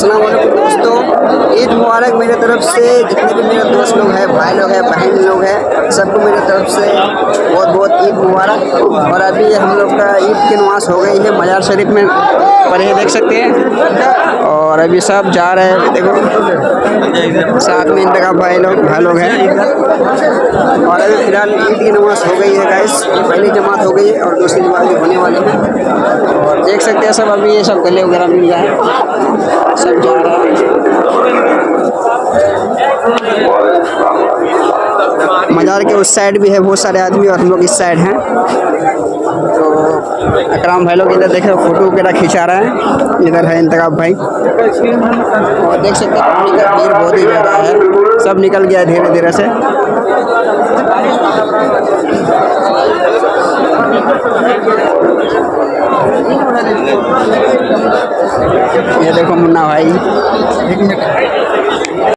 अस्सलाम वालेकुम दोस्तों, ईद मुबारक मेरे तरफ से। जितने भी मेरे दोस्त लोग हैं, भाई लोग हैं, बहन लोग हैं, सबको मेरे तरफ से बहुत बहुत ईद मुबारक। और अभी हम लोग का ईद की नमाज हो गई है मजार शरीफ में, पर ये देख सकते हैं। और अभी सब जा रहे हैं, देखो साथ में इनका भाई लोग हैं। और अभी फिलहाल ईद की नमाज हो गई है गाइस, पहली जमात हो गई है और दूसरी जमात भी होने वाली है। और देख सकते हैं सब, अभी ये सब गले वगैरह मिल रहा है, सब जा रहा है। मजार के उस साइड भी है बहुत सारे आदमी और हम लोग इस साइड हैं। तो अकराम भाई लोग इधर देखे फोटो वगैरह खिंचा रहे हैं, इधर है इंतखाब भाई। और देख सकते हैं पानी का भीड़ बहुत ही ज़्यादा है, सब निकल गया धीरे धीरे से। ये देखो मुन्ना भाई।